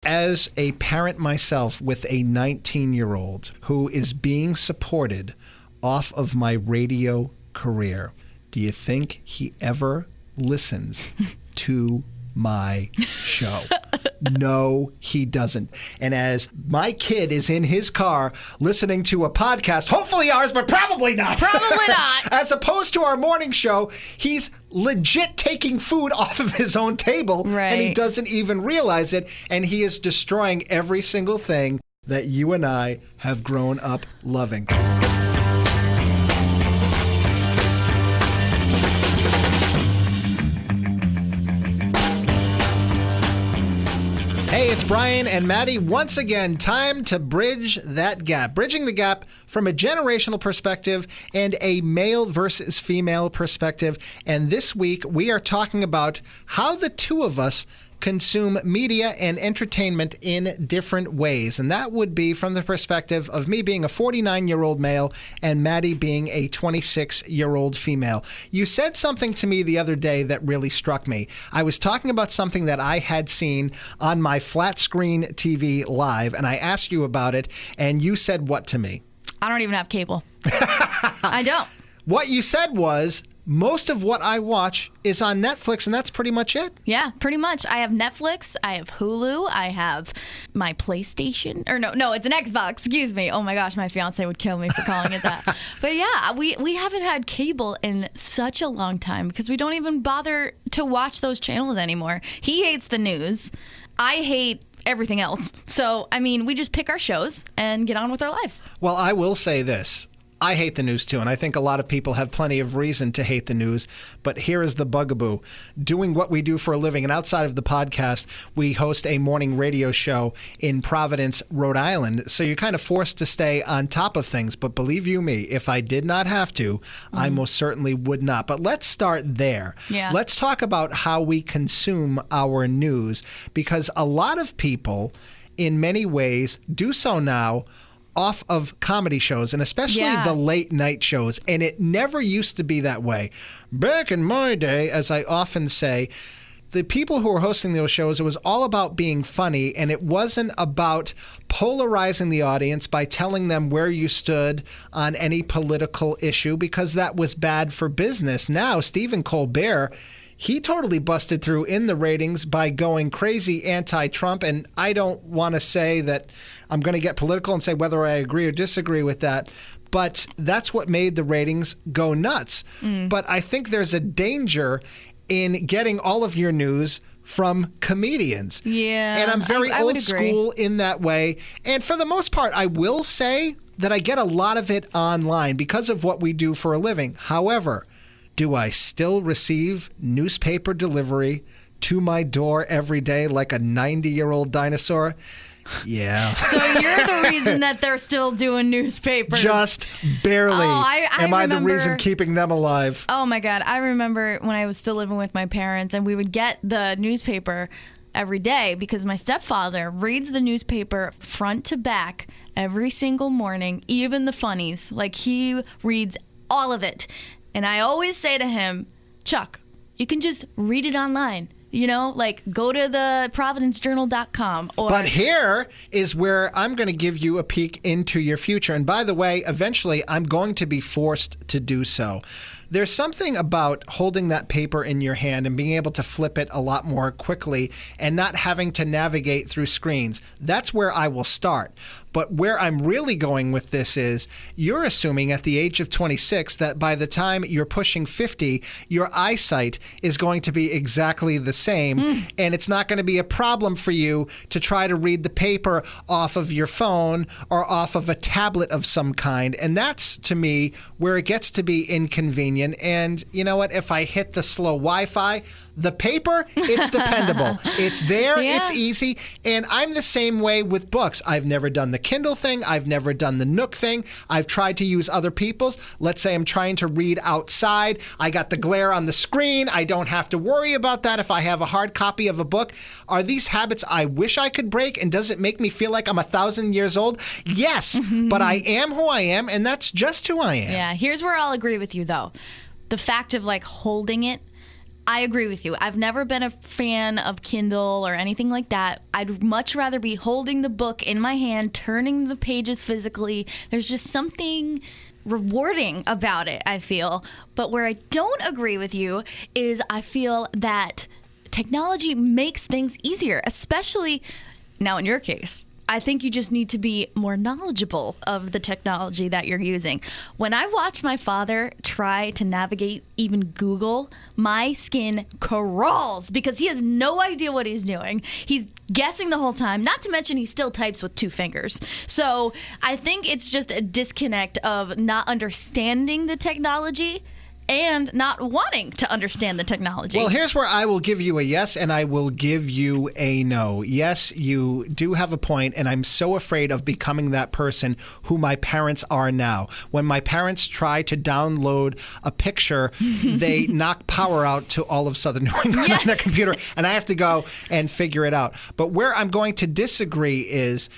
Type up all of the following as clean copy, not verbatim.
as a parent myself with a 19-year-old who is being supported off of my radio career, do you think he ever listens to my show? No, he doesn't. And as my kid is in his car listening to a podcast, hopefully ours, but probably not. Probably not. As opposed to our morning show, he's legit taking food off of his own table, and he doesn't even realize it, and he is destroying every single thing that you and I have grown up loving. Hey, it's Brian and Maddie. Once again, time to bridge that gap. Bridging the gap from a generational perspective and a male versus female perspective. And this week, we are talking about how the two of us consume media and entertainment in different ways. And that would be from the perspective of me being a 49-year-old male and Maddie being a 26-year-old female. You said something to me the other day that really struck me. I was talking about something that I had seen on my flat screen TV live, and I asked you about it, and you said what to me? I don't even have cable. I don't. What you said was, most of what I watch is on Netflix, and that's pretty much it. Yeah, pretty much. I have Netflix, I have Hulu, I have my PlayStation. Or no, it's an Xbox. Excuse me. Oh my gosh, my fiance would kill me for calling it that. But yeah, we haven't had cable in such a long time because we don't even bother to watch those channels anymore. He hates the news. I hate everything else. So, I mean, we just pick our shows and get on with our lives. Well, I will say this. I hate the news too, and I think a lot of people have plenty of reason to hate the news, but here is the bugaboo. Doing what we do for a living, and outside of the podcast, we host a morning radio show in Providence, Rhode Island, so you're kind of forced to stay on top of things, but believe you me, if I did not have to, I most certainly would not. But let's start there. Yeah. Let's talk about how we consume our news, because a lot of people, in many ways, do so now off of comedy shows, and especially the late night shows. And it never used to be that way. Back in my day, as I often say, the people who were hosting those shows, it was all about being funny, and it wasn't about polarizing the audience by telling them where you stood on any political issue, because that was bad for business. Now, Stephen Colbert, he totally busted through in the ratings by going crazy anti-Trump, and I don't want to say that I'm going to get political and say whether I agree or disagree with that, but that's what made the ratings go nuts. But I think there's a danger in getting all of your news from comedians. Yeah. And I'm very I old school in that way. And for the most part, I will say that I get a lot of it online because of what we do for a living. However, do I still receive newspaper delivery to my door every day like a 90-year-old dinosaur? Yeah. So you're the reason that they're still doing newspapers. Just barely. I Am I the remember, reason keeping them alive? Oh my God. I remember when I was still living with my parents and we would get the newspaper every day because my stepfather reads the newspaper front to back every single morning, even the funnies. Like, he reads all of it. And I always say to him, Chuck, you can just read it online. You know, like, go to the providencejournal.com. But here is where I'm going to give you a peek into your future. And by the way, eventually I'm going to be forced to do so. There's something about holding that paper in your hand and being able to flip it a lot more quickly and not having to navigate through screens. That's where I will start. But where I'm really going with this is you're assuming at the age of 26 that by the time you're pushing 50, your eyesight is going to be exactly the same. And it's not going to be a problem for you to try to read the paper off of your phone or off of a tablet of some kind. And that's, to me, where it gets to be inconvenient. And you know what? If I hit the slow Wi-Fi, the paper, it's dependable. It's there, it's easy. And I'm the same way with books. I've never done the Kindle thing. I've never done the Nook thing. I've tried to use other people's. Let's say I'm trying to read outside. I got the glare on the screen. I don't have to worry about that if I have a hard copy of a book. Are these habits I wish I could break? And does it make me feel like I'm 1,000 years old? Yes, but I am who I am, and that's just who I am. Yeah, here's where I'll agree with you, though. The fact of, like, holding it, I agree with you. I've never been a fan of Kindle or anything like that. I'd much rather be holding the book in my hand, turning the pages physically. There's just something rewarding about it, I feel. But where I don't agree with you is I feel that technology makes things easier, especially now in your case. I think you just need to be more knowledgeable of the technology that you're using. When I watch my father try to navigate even Google, my skin crawls because he has no idea what he's doing. He's guessing the whole time, not to mention he still types with 2 fingers. So I think it's just a disconnect of not understanding the technology and not wanting to understand the technology. Well, here's where I will give you a yes and I will give you a no. Yes, you do have a point, and I'm so afraid of becoming that person who my parents are now. When my parents try to download a picture, they knock power out to all of Southern New England on their computer, and I have to go and figure it out. But where I'm going to disagree is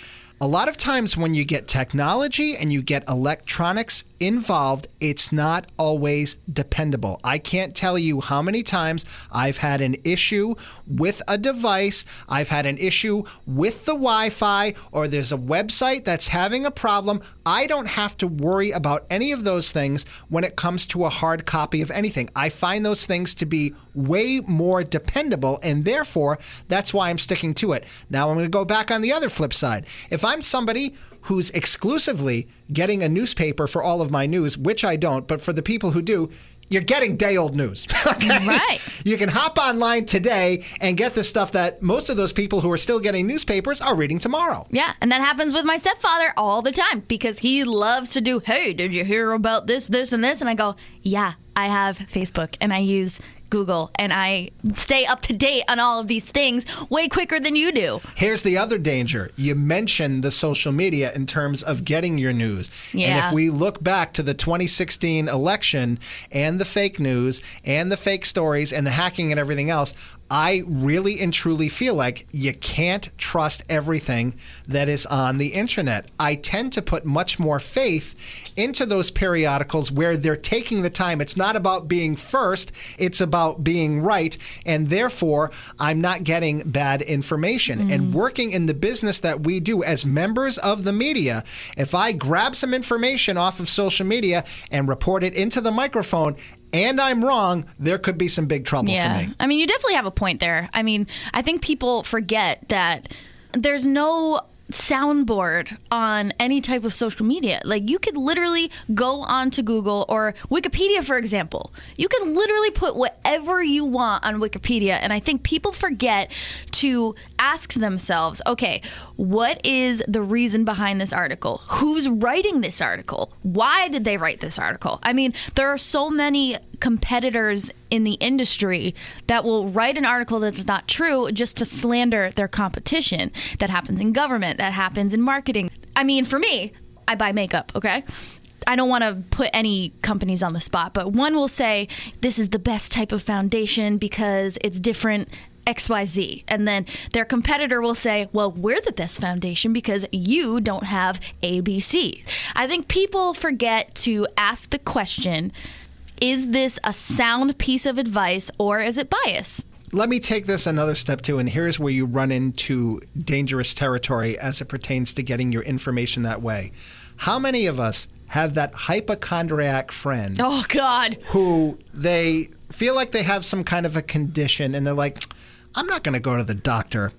a lot of times when you get technology and you get electronics involved, it's not always dependable. I can't tell you how many times I've had an issue with a device, I've had an issue with the Wi-Fi, or there's a website that's having a problem. I don't have to worry about any of those things when it comes to a hard copy of anything. I find those things to be way more dependable, and therefore, that's why I'm sticking to it. Now, I'm going to go back on the other flip side. If I'm somebody who's exclusively getting a newspaper for all of my news, which I don't, but for the people who do, you're getting day-old news. Okay? Right. You can hop online today and get the stuff that most of those people who are still getting newspapers are reading tomorrow. Yeah, and that happens with my stepfather all the time because he loves to do, hey, did you hear about this, this, and this? And I go, yeah, I have Facebook, and I use Google, and I stay up to date on all of these things way quicker than you do. Here's the other danger. You mentioned the social media in terms of getting your news. Yeah. And if we look back to the 2016 election and the fake news and the fake stories and the hacking and everything else, I really and truly feel like you can't trust everything that is on the internet. I tend to put much more faith into those periodicals where they're taking the time. It's not about being first, it's about being right, and therefore I'm not getting bad information. And working in the business that we do as members of the media, if I grab some information off of social media and report it into the microphone, and I'm wrong, there could be some big trouble for me. I mean, you definitely have a point there. I mean, I think people forget that there's no soundboard on any type of social media. Like, you could literally go onto Google or Wikipedia, for example. You can literally put whatever you want on Wikipedia, and I think people forget to ask themselves, okay, what is the reason behind this article? Who's writing this article? Why did they write this article? I mean, there are so many competitors in the industry that will write an article that's not true just to slander their competition. That happens in government. That happens in marketing. I mean, for me, I buy makeup, okay? I don't want to put any companies on the spot, but one will say, this is the best type of foundation because it's different XYZ. And then their competitor will say, well, we're the best foundation because you don't have ABC. I think people forget to ask the question, is this a sound piece of advice or is it bias? Let me take this another step too, and here's where you run into dangerous territory as it pertains to getting your information that way. How many of us have that hypochondriac friend? Oh, God. Who they feel like they have some kind of a condition, and they're like, I'm not going to go to the doctor.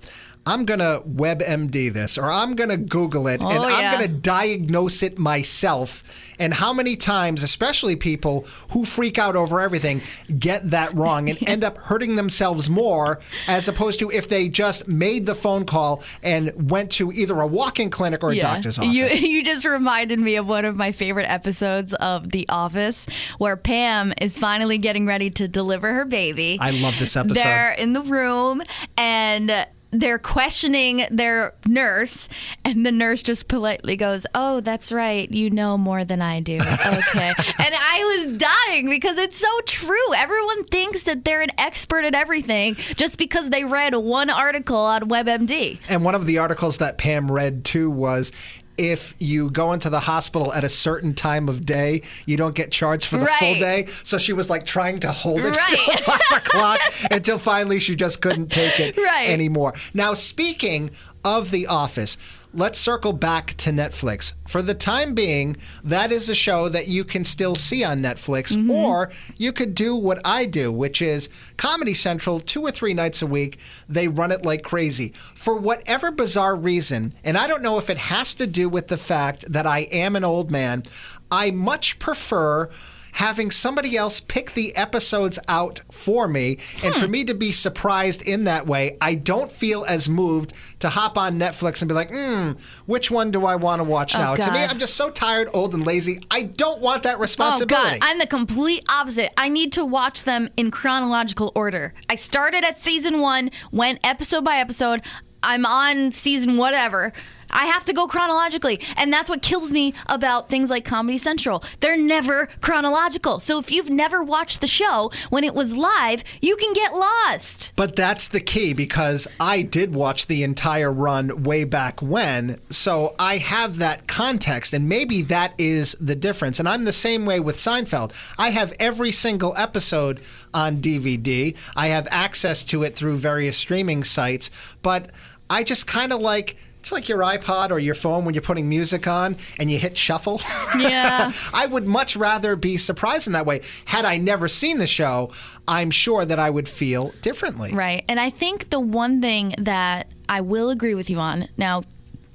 I'm going to WebMD this, or I'm going to Google it, and I'm going to diagnose it myself. And how many times, especially people who freak out over everything, get that wrong and end up hurting themselves more, as opposed to if they just made the phone call and went to either a walk-in clinic or a doctor's office. You just reminded me of one of my favorite episodes of The Office, where Pam is finally getting ready to deliver her baby. I love this episode. They're in the room, and they're questioning their nurse, and the nurse just politely goes, oh, that's right. You know more than I do. Okay. And I was dying because it's so true. Everyone thinks that they're an expert at everything just because they read one article on WebMD. And one of the articles that Pam read, too, was if you go into the hospital at a certain time of day, you don't get charged for the full day. So she was like trying to hold it until 5 o'clock until finally she just couldn't take it anymore. Now, speaking of The Office, let's circle back to Netflix. For the time being, that is a show that you can still see on Netflix, or you could do what I do, which is Comedy Central, 2 or 3 nights a week. They run it like crazy. For whatever bizarre reason, and I don't know if it has to do with the fact that I am an old man, I much prefer having somebody else pick the episodes out for me, and for me to be surprised in that way. I don't feel as moved to hop on Netflix and be like, which one do I want to watch now? God. To me, I'm just so tired, old, and lazy. I don't want that responsibility. Oh, God. I'm the complete opposite. I need to watch them in chronological order. I started at season 1, went episode by episode. I'm on season whatever. I have to go chronologically. And that's what kills me about things like Comedy Central. They're never chronological. So if you've never watched the show when it was live, you can get lost. But that's the key, because I did watch the entire run way back when, so I have that context, and maybe that is the difference. And I'm the same way with Seinfeld. I have every single episode on DVD. I have access to it through various streaming sites, but I just kind of like... It's like your iPod or your phone when you're putting music on and you hit shuffle. Yeah. I would much rather be surprised in that way. Had I never seen the show, I'm sure that I would feel differently. Right. And I think the one thing that I will agree with you on, now,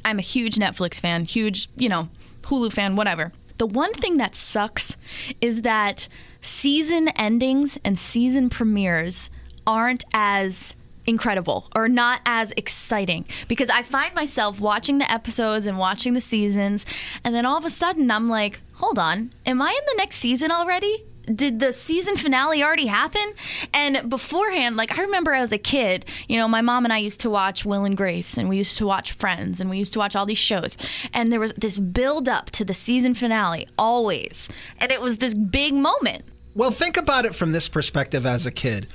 I'm a huge Netflix fan, huge, Hulu fan, whatever. The one thing that sucks is that season endings and season premieres aren't as incredible or not as exciting, because I find myself watching the episodes and watching the seasons, and then all of a sudden I'm like, hold on, am I in the next season already? Did the season finale already happen? And beforehand, I remember as a kid, my mom and I used to watch Will and Grace, and we used to watch Friends, and we used to watch all these shows, and there was this build up to the season finale always, and it was this big moment. Well, think about it from this perspective as a kid.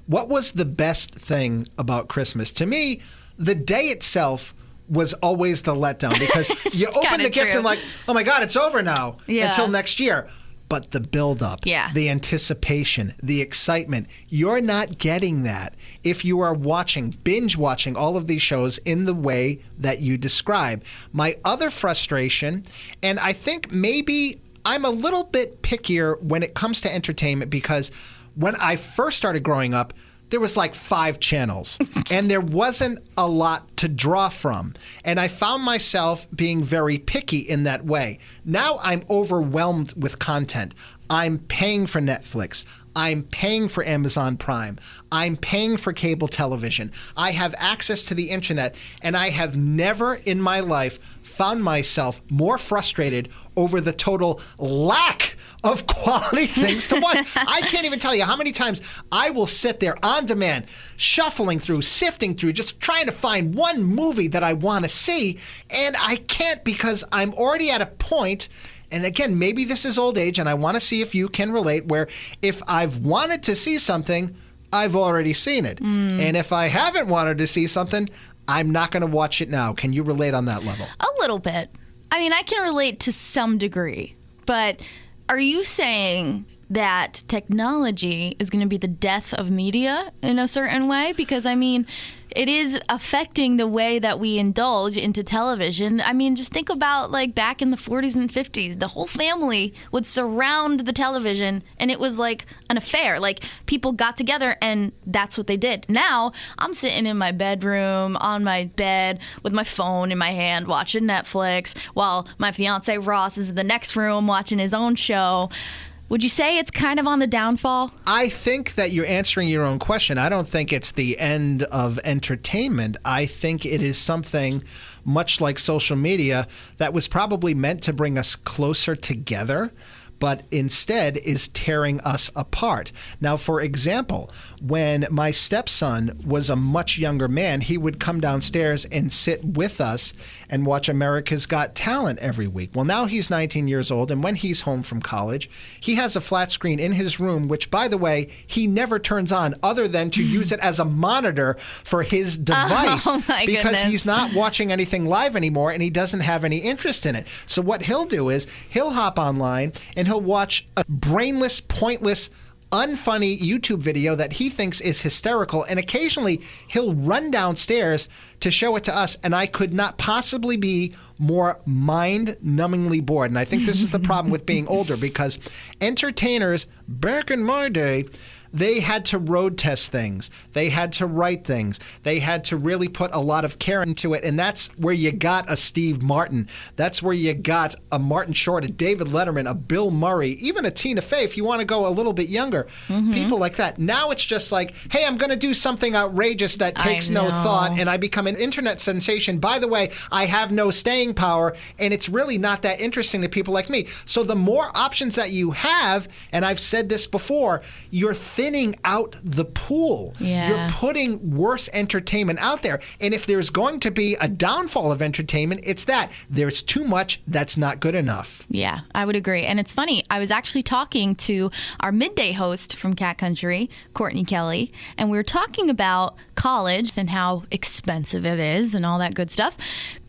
What was the best thing about Christmas? To me, the day itself was always the letdown, because you open the gift and oh my God, it's over now until next year. But the buildup, the anticipation, the excitement, you're not getting that if you are binge watching all of these shows in the way that you describe. My other frustration, and I think maybe I'm a little bit pickier when it comes to entertainment, because when I first started growing up, there was 5 channels, and there wasn't a lot to draw from. And I found myself being very picky in that way. Now I'm overwhelmed with content. I'm paying for Netflix. I'm paying for Amazon Prime. I'm paying for cable television. I have access to the internet, and I have never in my life found myself more frustrated over the total lack of quality things to watch. I can't even tell you how many times I will sit there on demand, shuffling through, sifting through, just trying to find one movie that I want to see, and I can't, because I'm already at a point. And again, maybe this is old age, and I want to see if you can relate, where if I've wanted to see something, I've already seen it. And if I haven't wanted to see something, I'm not going to watch it now. Can you relate on that level? A little bit. I mean, I can relate to some degree. But are you saying that technology is going to be the death of media in a certain way? Because, I mean, it is affecting the way that we indulge into television. I mean, just think about back in the 40s and 50s, the whole family would surround the television, and it was like an affair. People got together, and that's what they did. Now, I'm sitting in my bedroom, on my bed, with my phone in my hand, watching Netflix, while my fiance Ross is in the next room watching his own show. Would you say it's kind of on the downfall? I think that you're answering your own question. I don't think it's the end of entertainment. I think it is something much like social media that was probably meant to bring us closer together. but instead is tearing us apart. Now, for example, when my stepson was a much younger man, he would come downstairs and sit with us and watch America's Got Talent every week. Well, now he's 19 years old, and when he's home from college, he has a flat screen in his room, which, by the way, he never turns on other than to use it as a monitor for his device, because he's not watching anything live anymore and he doesn't have any interest in it. So what he'll do is he'll hop online and he'll watch a brainless, pointless, unfunny YouTube video that he thinks is hysterical, and occasionally he'll run downstairs to show it to us, and I could not possibly be more mind-numbingly bored. And I think this is the problem with being older, because entertainers back in my day, they had to road test things. They had to write things. They had to really put a lot of care into it. And that's where you got a Steve Martin. That's where you got a Martin Short, a David Letterman, a Bill Murray, even a Tina Fey, if you want to go a little bit younger. People like that. Now it's just like, hey, I'm going to do something outrageous that takes no thought, and I become an internet sensation. By the way, I have no staying power, and it's really not that interesting to people like me. So the more options that you have, and I've said this before, you're thinning out the pool. You're putting worse entertainment out there. And if there's going to be a downfall of entertainment, it's that there's too much that's not good enough. Yeah, I would agree. And it's funny, I was actually talking to our midday host from Cat Country, Courtney Kelly, and we were talking about college and how expensive it is and all that good stuff.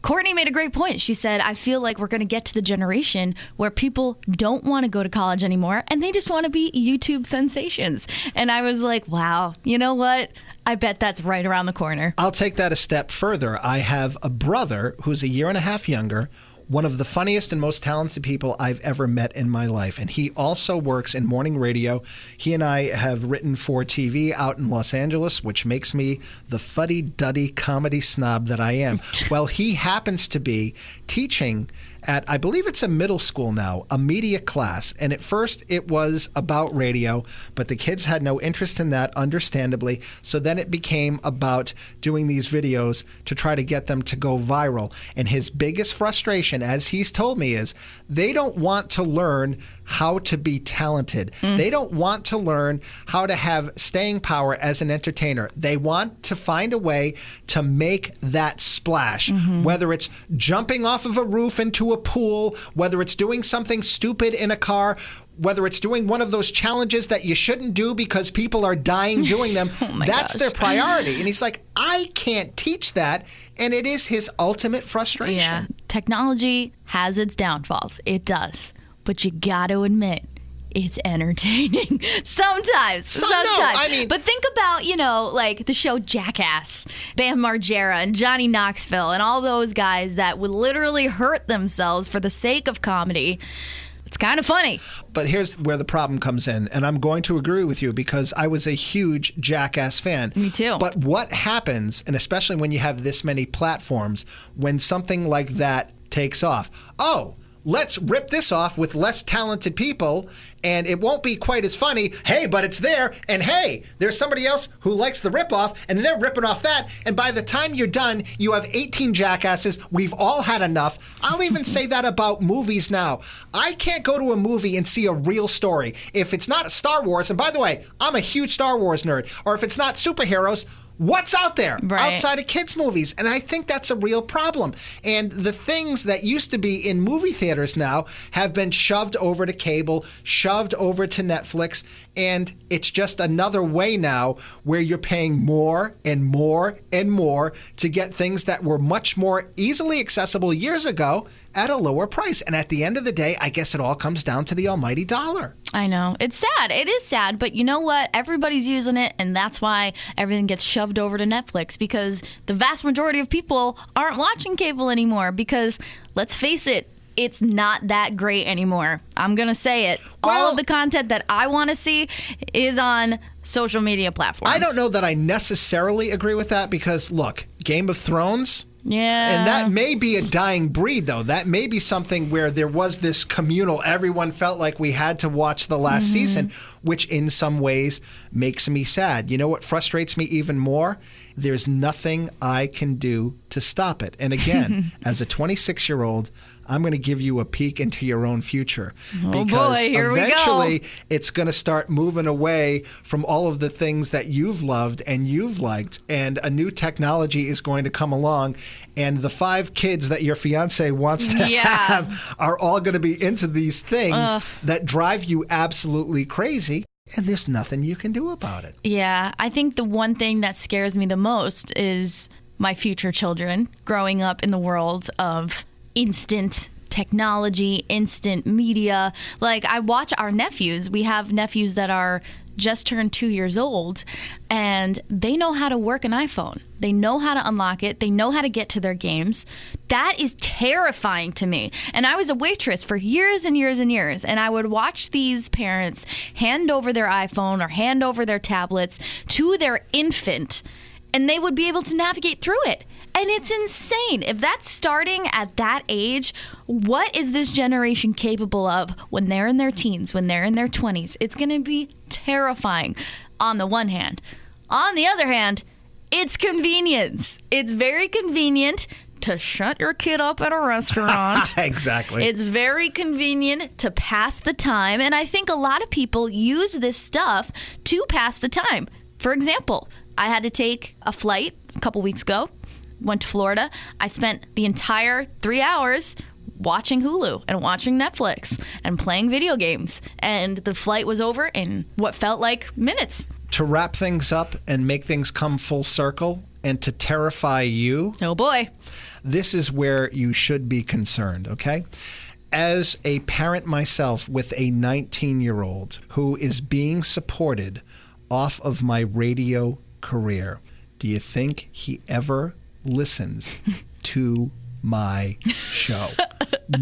Courtney made a great point. She said, I feel like we're going to get to the generation where people don't want to go to college anymore and they just want to be YouTube sensations. And I was like, wow, you know what? I bet that's right around the corner. I'll take that a step further. I have a brother who's a year and a half younger, one of the funniest and most talented people I've ever met in my life. And he also works in morning radio. He and I have written for TV out in Los Angeles, which makes me the fuddy-duddy comedy snob that I am. Well, he happens to be teaching at, I believe it's a middle school now, a media class. And at first it was about radio, but the kids had no interest in that, understandably. So then it became about doing these videos to try to get them to go viral. And his biggest frustration, as he's told me, is they don't want to learn how to be talented. They don't want to learn how to have staying power as an entertainer. They want to find a way to make that splash, whether it's jumping off of a roof into a pool, whether it's doing something stupid in a car, whether it's doing one of those challenges that you shouldn't do because people are dying doing them. That's their priority. And he's like, I can't teach that. And it is his ultimate frustration. Yeah. Technology has its downfalls. It does. But you got to admit, it's entertaining. Sometimes. No, I mean, but think about, like the show Jackass, Bam Margera and Johnny Knoxville and all those guys that would literally hurt themselves for the sake of comedy. It's kind of funny. But here's where the problem comes in, and I'm going to agree with you because I was a huge Jackass fan. Me too. But what happens, and especially when you have this many platforms, when something like that takes off? Oh, let's rip this off with less talented people, and it won't be quite as funny. Hey, but it's there, and hey, there's somebody else who likes the ripoff, and they're ripping off that, and by the time you're done, you have 18 jackasses. We've all had enough. I'll even say that about movies now. I can't go to a movie and see a real story. If it's not Star Wars, and by the way, I'm a huge Star Wars nerd, or if it's not superheroes, what's out there outside of kids' movies? And I think that's a real problem. And the things that used to be in movie theaters now have been shoved over to cable, shoved over to Netflix, and it's just another way now where you're paying more and more and more to get things that were much more easily accessible years ago at a lower price. And at the end of the day, I guess it all comes down to the almighty dollar. I know. It's sad. It is sad. But you know what? Everybody's using it, and that's why everything gets shoved over to Netflix, because the vast majority of people aren't watching cable anymore because, let's face it, it's not that great anymore. I'm going to say it. All of the content that I want to see is on social media platforms. I don't know that I necessarily agree with that because, look, Game of Thrones... Yeah. And that may be a dying breed, though. That may be something where there was this communal, everyone felt like we had to watch the last season, which in some ways makes me sad. You know what frustrates me even more there's nothing I can do to stop it. And again, as a 26-year-old, I'm going to give you a peek into your own future. Oh because boy, here eventually we go. It's going to start moving away from all of the things that you've loved and you've liked, and a new technology is going to come along, and the 5 kids that your fiance wants to have are all going to be into these things that drive you absolutely crazy, and there's nothing you can do about it. Yeah, I think the one thing that scares me the most is my future children growing up in the world of instant technology, instant media. Like, I watch our nephews. We have nephews that are just turned 2 years old, and they know how to work an iPhone. They know how to unlock it. They know how to get to their games. That is terrifying to me. And I was a waitress for years and years and years, and I would watch these parents hand over their iPhone or hand over their tablets to their infant, and they would be able to navigate through it. And it's insane. If that's starting at that age, what is this generation capable of when they're in their teens, when they're in their 20s? It's going to be terrifying on the one hand. On the other hand, it's convenience. It's very convenient to shut your kid up at a restaurant. Exactly. It's very convenient to pass the time. And I think a lot of people use this stuff to pass the time. For example, I had to take a flight a couple weeks ago. Went to Florida. I spent the entire 3 hours watching Hulu and watching Netflix and playing video games. And the flight was over in what felt like minutes. To wrap things up and make things come full circle and to terrify you. Oh boy. This is where you should be concerned, okay? As a parent myself with a 19-year-old who is being supported off of my radio career, do you think he ever listens to my show?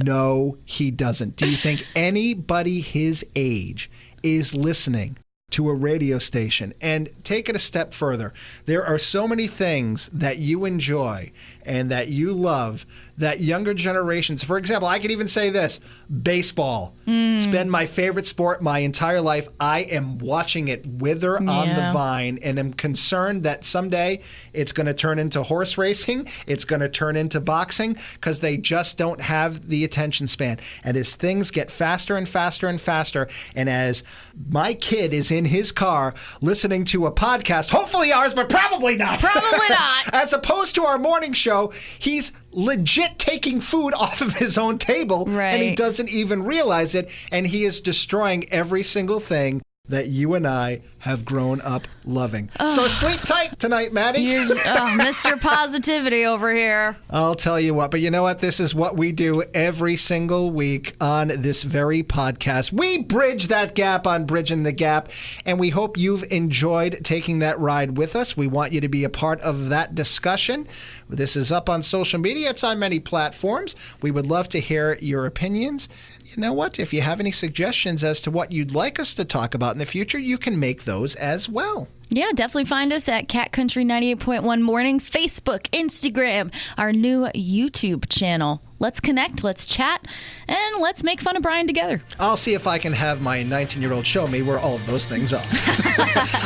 No, he doesn't. Do you think anybody his age is listening to a radio station? And take it a step further. There are so many things that you enjoy and that you love that younger generations, for example, I could even say this, baseball. It's been my favorite sport my entire life. I am watching it wither on the vine, and am concerned that someday it's going to turn into horse racing. It's going to turn into boxing, because they just don't have the attention span. And as things get faster and faster and faster, and as my kid is in his car listening to a podcast, hopefully ours, but probably not. Probably not. As opposed to our morning show, he's legit taking food off of his own table, and he doesn't even realize it, and he is destroying every single thing that you and I have grown up loving. So sleep tight tonight, Maddie. Mr. Positivity over here. I'll tell you what, but you know what? This is what we do every single week on this very podcast. We bridge that gap on Bridging the Gap, and we hope you've enjoyed taking that ride with us. We want you to be a part of that discussion. This is up on social media. It's on many platforms. We would love to hear your opinions. You know what? If you have any suggestions as to what you'd like us to talk about in the future, you can make those as well. Yeah, definitely find us at Cat Country 98.1 Mornings, Facebook, Instagram, our new YouTube channel. Let's connect, let's chat, and let's make fun of Brian together. I'll see if I can have my 19-year-old show me where all of those things are.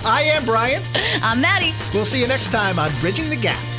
I am Brian. I'm Maddie. We'll see you next time on Bridging the Gap.